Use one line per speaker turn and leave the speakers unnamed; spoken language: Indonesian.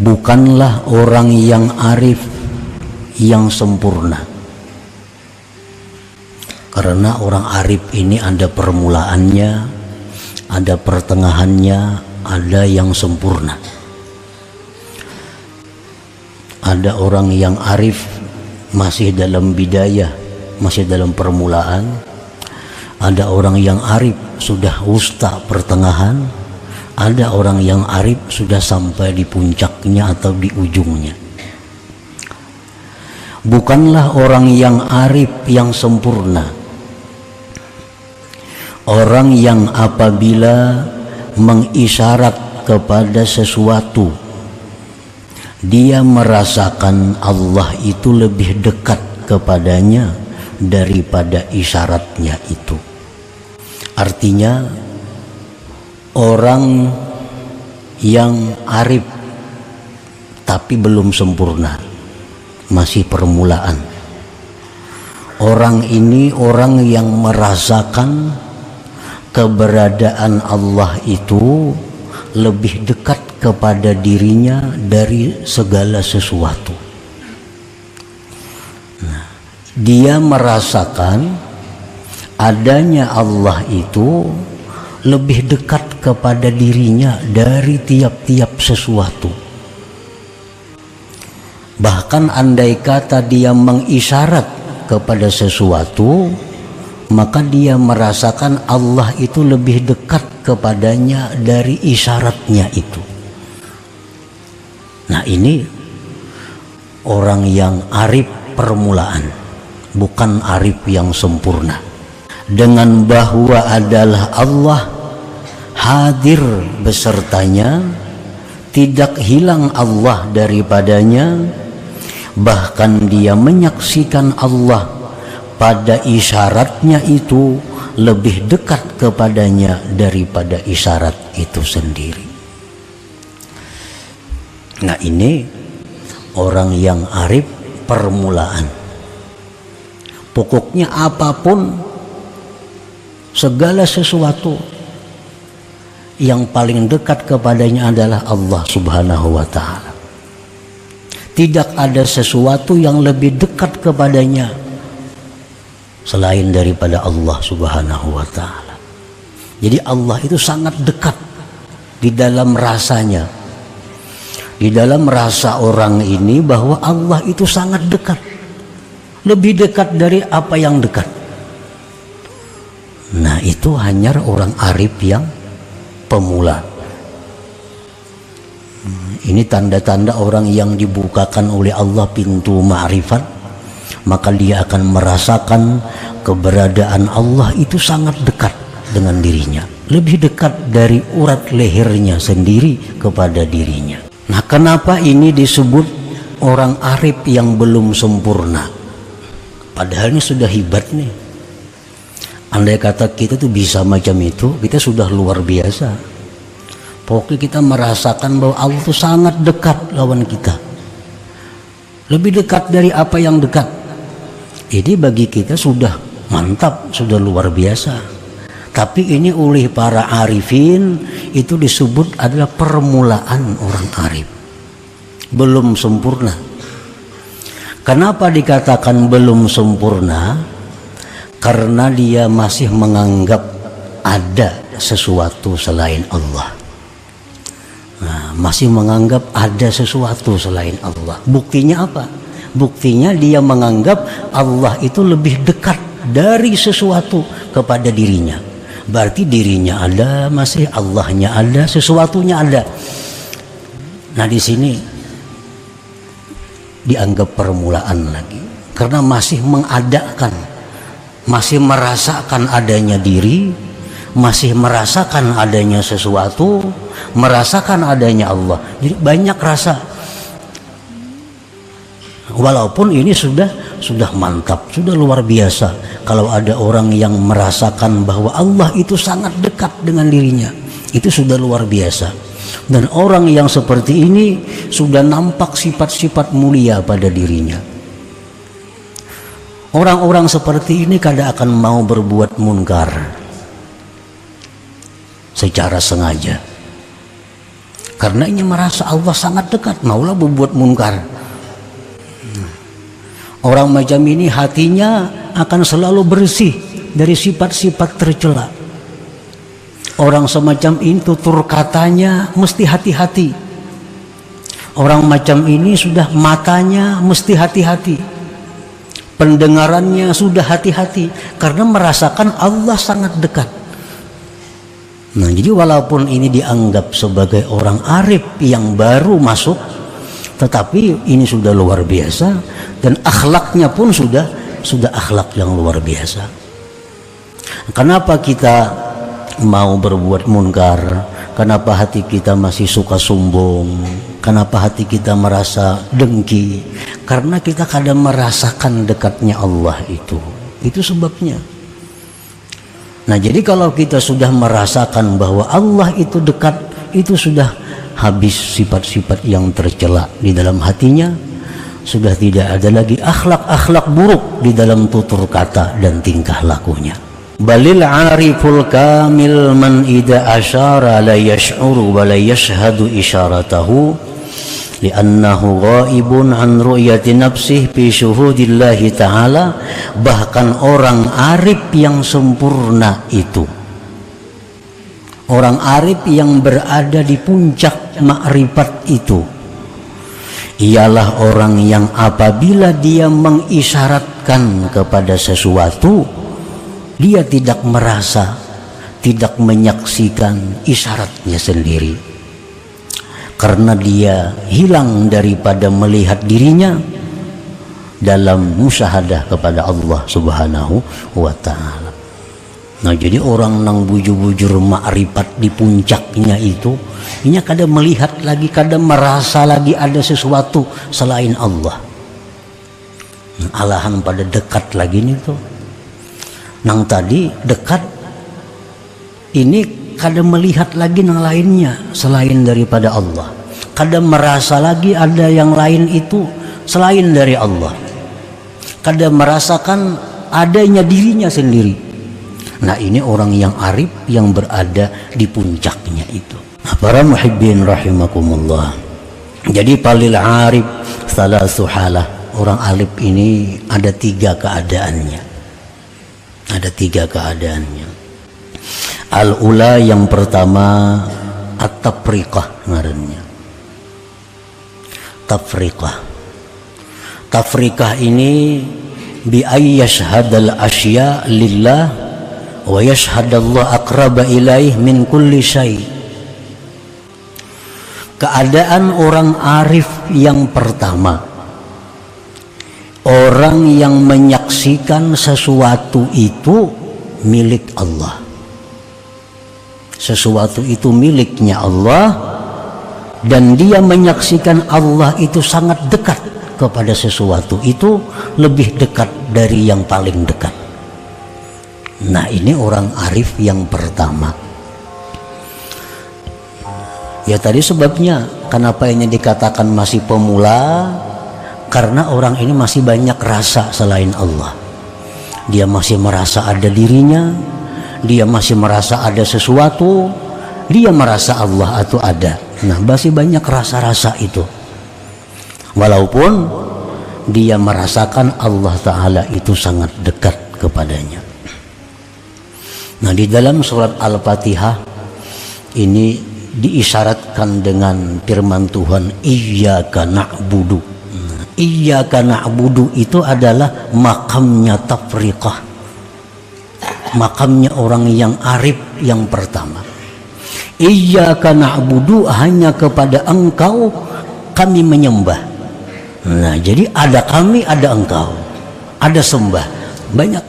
bukanlah orang yang arif yang sempurna. Karena orang arif ini ada permulaannya, ada pertengahannya, ada yang sempurna. Ada orang yang arif masih dalam bidayah, masih dalam permulaan. Ada orang yang arif sudah wusta pertengahan. Ada orang yang arif sudah sampai di puncaknya atau di ujungnya. Bukanlah orang yang arif yang sempurna, orang yang apabila mengisyarat kepada sesuatu, dia merasakan Allah itu lebih dekat kepadanya daripada isyaratnya itu. Artinya orang yang arif tapi belum sempurna, masih permulaan. Orang ini orang yang merasakan keberadaan Allah itu lebih dekat kepada dirinya dari segala sesuatu. Nah, dia merasakan adanya Allah itu lebih dekat kepada dirinya dari tiap-tiap sesuatu. Bahkan andai kata dia mengisyarat kepada sesuatu, maka dia merasakan Allah itu lebih dekat kepadanya dari isyaratnya itu. Nah, ini orang yang arif permulaan, bukan arif yang sempurna. Dengan bahwa adalah Allah hadir besertanya, tidak hilang Allah daripadanya, bahkan dia menyaksikan Allah pada isyaratnya itu lebih dekat kepadanya daripada isyarat itu sendiri. Nah, ini orang yang arif permulaan. Pokoknya apapun, segala sesuatu yang paling dekat kepadanya adalah Allah Subhanahu wa ta'ala. Tidak ada sesuatu yang lebih dekat kepadanya selain daripada Allah Subhanahu wa ta'ala. Jadi Allah itu sangat dekat di dalam rasanya, di dalam rasa orang ini, bahwa Allah itu sangat dekat, lebih dekat dari apa yang dekat. Nah, itu hanya orang arif yang pemula. Ini tanda-tanda orang yang dibukakan oleh Allah pintu ma'rifat, maka dia akan merasakan keberadaan Allah itu sangat dekat dengan dirinya, lebih dekat dari urat lehernya sendiri kepada dirinya. Nah, kenapa ini disebut orang arif yang belum sempurna? Padahal ini sudah hebat nih. Andai kata kita tuh bisa macam itu, kita sudah luar biasa. Pokoknya kita merasakan bahwa Allah itu sangat dekat lawan kita, lebih dekat dari apa yang dekat. Ini bagi kita sudah mantap, sudah luar biasa. Tapi ini oleh para arifin itu disebut adalah permulaan orang arif, belum sempurna. Kenapa dikatakan belum sempurna? Karena dia masih menganggap ada sesuatu selain Allah. Nah, masih menganggap ada sesuatu selain Allah. Buktinya apa? Buktinya dia menganggap Allah itu lebih dekat dari sesuatu kepada dirinya. Berarti dirinya ada, masih Allahnya ada, sesuatunya ada. Nah, di sini dianggap permulaan lagi, karena masih mengadakan, masih merasakan adanya diri, masih merasakan adanya sesuatu, merasakan adanya Allah. Jadi banyak rasa. Walaupun ini sudah mantap, sudah luar biasa. Kalau ada orang yang merasakan bahwa Allah itu sangat dekat dengan dirinya, itu sudah luar biasa. Dan orang yang seperti ini sudah nampak sifat-sifat mulia pada dirinya. Orang-orang seperti ini kadang akan mau berbuat munkar secara sengaja. karena ini merasa Allah sangat dekat, maulah berbuat munkar. Orang macam ini hatinya akan selalu bersih dari sifat-sifat tercela. Orang semacam ini tutur katanya mesti hati-hati. Orang macam ini sudah matanya mesti hati-hati, pendengarannya sudah hati-hati, karena merasakan Allah sangat dekat. Nah, jadi walaupun ini dianggap sebagai orang arif yang baru masuk, tetapi ini sudah luar biasa, dan akhlaknya pun sudah akhlak yang luar biasa. Kenapa kita mau berbuat munkar? Kenapa hati kita masih suka sombong? Kenapa hati kita merasa dengki? Karena kita kadang merasakan dekatnya Allah itu sebabnya. Nah, jadi kalau kita sudah merasakan bahwa Allah itu dekat, itu sudah habis sifat-sifat yang tercela di dalam hatinya, sudah tidak ada lagi akhlak-akhlak buruk di dalam tutur kata dan tingkah lakunya. Balil ariful kamil man ida asyara la yash'uru wa la yashhadu isyaratahu li'annahu ghaibun an ru'yati nafsih fi syuhudillahi ta'ala. Bahkan orang arif yang sempurna itu, orang arif yang berada di puncak makrifat itu, ialah orang yang apabila dia mengisyaratkan kepada sesuatu, dia tidak merasa, tidak menyaksikan isyaratnya sendiri, karena dia hilang daripada melihat dirinya dalam musyahadah kepada Allah Subhanahu wa ta'ala. Nah, jadi orang nang bujur-bujur makrifat di puncaknya itu, ini kadang melihat lagi, kadang merasa lagi ada sesuatu selain Allah. Alahan pada dekat lagi nih tuh. Nang tadi dekat, ini kadang melihat lagi yang lainnya selain daripada Allah, kadang merasa lagi ada yang lain itu selain dari Allah, kadang merasakan adanya dirinya sendiri. Nah, ini orang yang arif yang berada di puncaknya itu. Nah, para muhibbin rahimakumullah, jadi palil arif salasu halah. Orang arif ini ada tiga keadaannya. Ada tiga keadaannya. Al-ula, yang pertama, at-tafriqah ngarannya. Tafriqah ini bi ay yashhadal asya lillah wa yashhadallahu aqraba ilaih min kulli syai. Keadaan orang arif yang pertama, orang yang menyaksikan sesuatu itu milik Allah, sesuatu itu miliknya Allah, dan dia menyaksikan Allah itu sangat dekat kepada sesuatu itu, lebih dekat dari yang paling dekat. Nah, ini orang arif yang pertama. Ya, tadi sebabnya kenapa ini dikatakan masih pemula, karena orang ini masih banyak rasa selain Allah. Dia masih merasa ada dirinya, dia masih merasa ada sesuatu, dia merasa Allah itu ada. Nah, masih banyak rasa-rasa itu, walaupun dia merasakan Allah Ta'ala itu sangat dekat kepadanya. Nah, di dalam surat Al-Fatihah ini diisyaratkan dengan firman Tuhan, iyyaka na'budu. Iyyaka na'budu itu adalah makamnya tafriqah, makamnya orang yang arif yang pertama. Iyyaka na'budu, hanya kepada engkau kami menyembah. Nah, jadi ada kami, ada engkau, ada sembah. Banyak